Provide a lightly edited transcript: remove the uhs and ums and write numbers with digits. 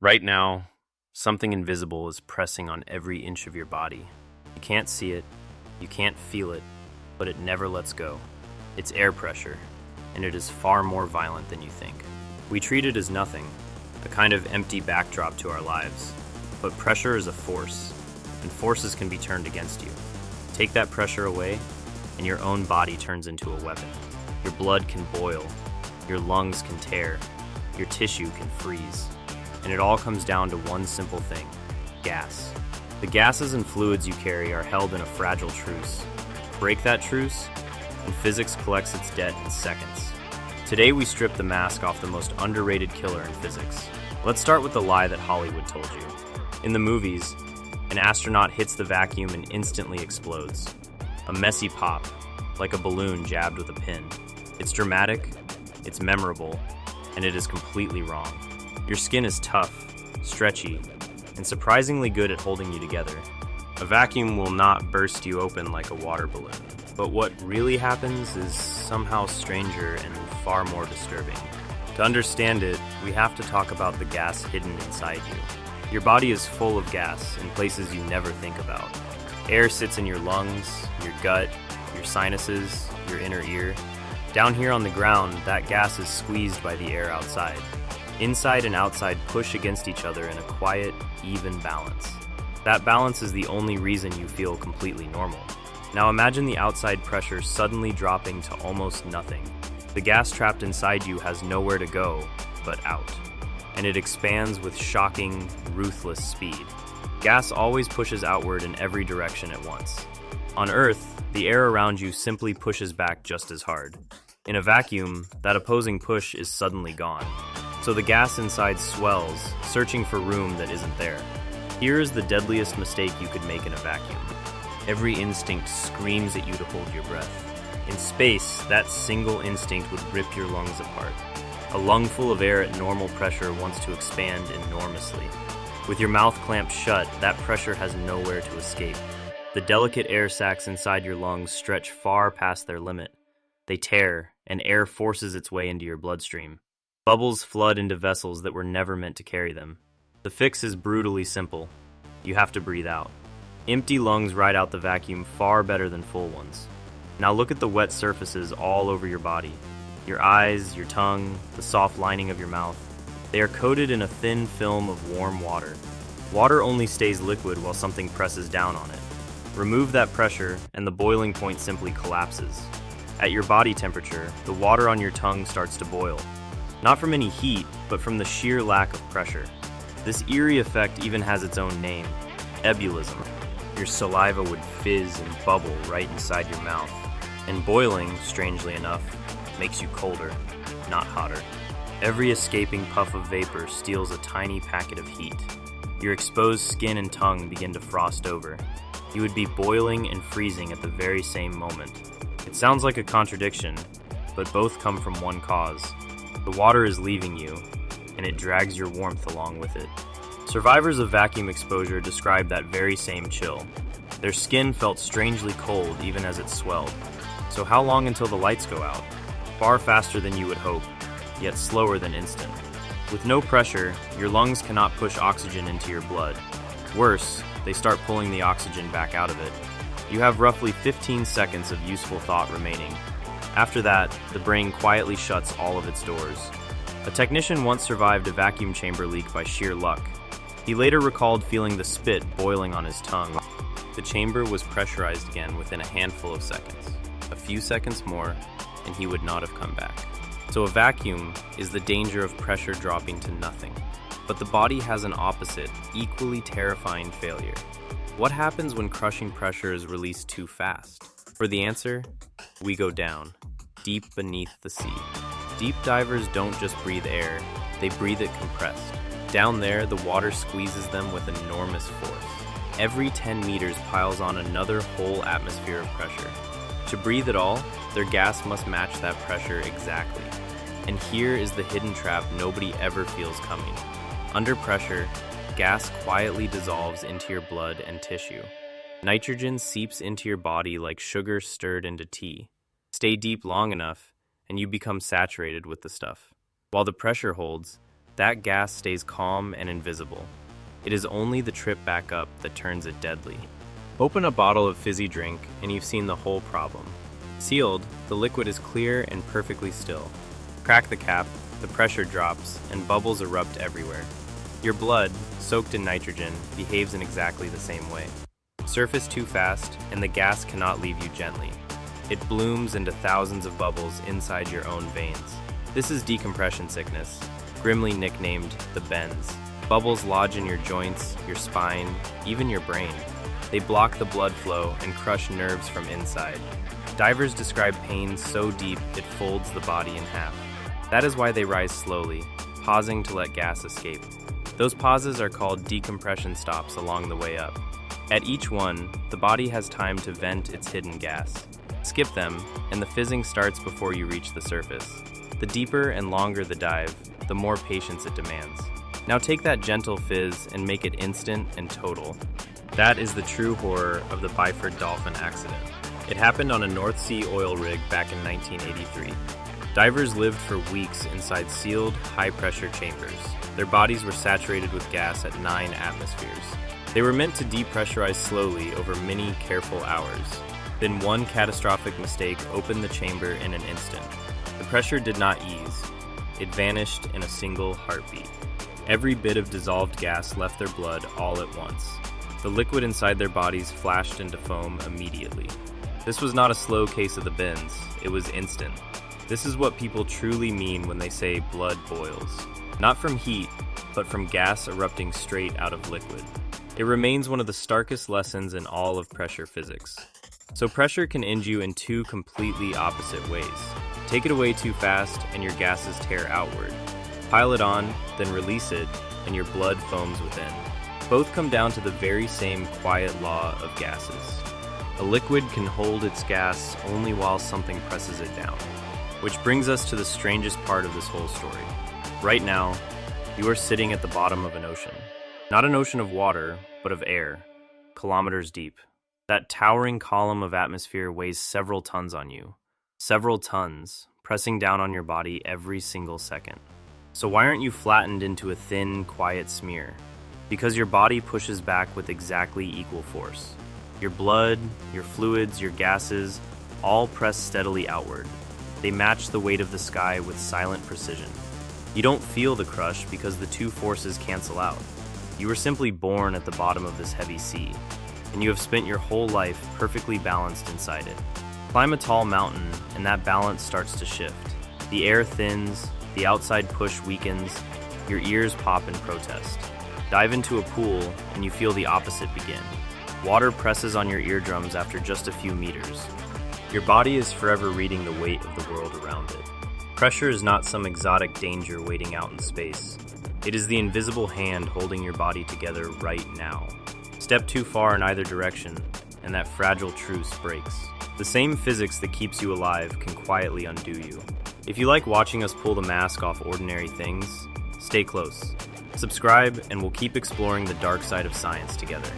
Right now, something invisible is pressing on every inch of your body. You can't see it, you can't feel it, but it never lets go. It's air pressure, and it is far more violent than you think. We treat it as nothing, a kind of empty backdrop to our lives. But pressure is a force, and forces can be turned against you. Take that pressure away, and your own body turns into a weapon. Your blood can boil, your lungs can tear, your tissue can freeze. And it all comes down to one simple thing: gas. The gases and fluids you carry are held in a fragile truce. Break that truce, and physics collects its debt in seconds. Today we strip the mask off the most underrated killer in physics. Let's start with the lie that Hollywood told you. In the movies, an astronaut hits the vacuum and instantly explodes. A messy pop, like a balloon jabbed with a pin. It's dramatic, it's memorable, and it is completely wrong. Your skin is tough, stretchy, and surprisingly good at holding you together. A vacuum will not burst you open like a water balloon. But what really happens is somehow stranger and far more disturbing. To understand it, we have to talk about the gas hidden inside you. Your body is full of gas in places you never think about. Air sits in your lungs, your gut, your sinuses, your inner ear. Down here on the ground, that gas is squeezed by the air outside. Inside and outside push against each other in a quiet, even balance. That balance is the only reason you feel completely normal. Now imagine the outside pressure suddenly dropping to almost nothing. The gas trapped inside you has nowhere to go but out. And it expands with shocking, ruthless speed. Gas always pushes outward in every direction at once. On Earth, the air around you simply pushes back just as hard. In a vacuum, that opposing push is suddenly gone. So the gas inside swells, searching for room that isn't there. Here is the deadliest mistake you could make in a vacuum. Every instinct screams at you to hold your breath. In space, that single instinct would rip your lungs apart. A lungful of air at normal pressure wants to expand enormously. With your mouth clamped shut, that pressure has nowhere to escape. The delicate air sacs inside your lungs stretch far past their limit. They tear, and air forces its way into your bloodstream. Bubbles flood into vessels that were never meant to carry them. The fix is brutally simple. You have to breathe out. Empty lungs ride out the vacuum far better than full ones. Now look at the wet surfaces all over your body. Your eyes, your tongue, the soft lining of your mouth. They are coated in a thin film of warm water. Water only stays liquid while something presses down on it. Remove that pressure, and the boiling point simply collapses. At your body temperature, the water on your tongue starts to boil. Not from any heat, but from the sheer lack of pressure. This eerie effect even has its own name: ebullism. Your saliva would fizz and bubble right inside your mouth. And boiling, strangely enough, makes you colder, not hotter. Every escaping puff of vapor steals a tiny packet of heat. Your exposed skin and tongue begin to frost over. You would be boiling and freezing at the very same moment. It sounds like a contradiction, but both come from one cause. The water is leaving you, and it drags your warmth along with it. Survivors of vacuum exposure describe that very same chill. Their skin felt strangely cold even as it swelled. So how long until the lights go out? Far faster than you would hope, yet slower than instant. With no pressure, your lungs cannot push oxygen into your blood. Worse, they start pulling the oxygen back out of it. You have roughly 15 seconds of useful thought remaining. After that, the brain quietly shuts all of its doors. A technician once survived a vacuum chamber leak by sheer luck. He later recalled feeling the spit boiling on his tongue. The chamber was pressurized again within a handful of seconds. A few seconds more, and he would not have come back. So a vacuum is the danger of pressure dropping to nothing. But the body has an opposite, equally terrifying failure. What happens when crushing pressure is released too fast? For the answer, we go down, deep beneath the sea. Deep divers don't just breathe air, they breathe it compressed. Down there, the water squeezes them with enormous force. Every 10 meters piles on another whole atmosphere of pressure. To breathe at all, their gas must match that pressure exactly. And here is the hidden trap nobody ever feels coming. Under pressure, gas quietly dissolves into your blood and tissue. Nitrogen seeps into your body like sugar stirred into tea. Stay deep long enough, and you become saturated with the stuff. While the pressure holds, that gas stays calm and invisible. It is only the trip back up that turns it deadly. Open a bottle of fizzy drink and you've seen the whole problem. Sealed, the liquid is clear and perfectly still. Crack the cap, the pressure drops, and bubbles erupt everywhere. Your blood, soaked in nitrogen, behaves in exactly the same way. Surface too fast, and the gas cannot leave you gently. It blooms into thousands of bubbles inside your own veins. This is decompression sickness, grimly nicknamed the bends. Bubbles lodge in your joints, your spine, even your brain. They block the blood flow and crush nerves from inside. Divers describe pain so deep it folds the body in half. That is why they rise slowly, pausing to let gas escape. Those pauses are called decompression stops along the way up. At each one, the body has time to vent its hidden gas. Skip them, and the fizzing starts before you reach the surface. The deeper and longer the dive, the more patience it demands. Now take that gentle fizz and make it instant and total. That is the true horror of the Byford Dolphin accident. It happened on a North Sea oil rig back in 1983. Divers lived for weeks inside sealed, high-pressure chambers. Their bodies were saturated with gas at 9 atmospheres. They were meant to depressurize slowly over many careful hours. Then one catastrophic mistake opened the chamber in an instant. The pressure did not ease. It vanished in a single heartbeat. Every bit of dissolved gas left their blood all at once. The liquid inside their bodies flashed into foam immediately. This was not a slow case of the bends, it was instant. This is what people truly mean when they say blood boils. Not from heat, but from gas erupting straight out of liquid. It remains one of the starkest lessons in all of pressure physics. So pressure can end you in two completely opposite ways. Take it away too fast and your gases tear outward. Pile it on, then release it, and your blood foams within. Both come down to the very same quiet law of gases. A liquid can hold its gas only while something presses it down. Which brings us to the strangest part of this whole story. Right now, you are sitting at the bottom of an ocean. Not an ocean of water, but of air, kilometers deep. That towering column of atmosphere weighs several tons on you. Several tons, pressing down on your body every single second. So why aren't you flattened into a thin, quiet smear? Because your body pushes back with exactly equal force. Your blood, your fluids, your gases, all press steadily outward. They match the weight of the sky with silent precision. You don't feel the crush because the two forces cancel out. You were simply born at the bottom of this heavy sea, and you have spent your whole life perfectly balanced inside it. Climb a tall mountain, and that balance starts to shift. The air thins, the outside push weakens, your ears pop in protest. Dive into a pool, and you feel the opposite begin. Water presses on your eardrums after just a few meters. Your body is forever reading the weight of the world around it. Pressure is not some exotic danger waiting out in space. It is the invisible hand holding your body together right now. Step too far in either direction, and that fragile truce breaks. The same physics that keeps you alive can quietly undo you. If you like watching us pull the mask off ordinary things, stay close. Subscribe, and we'll keep exploring the dark side of science together.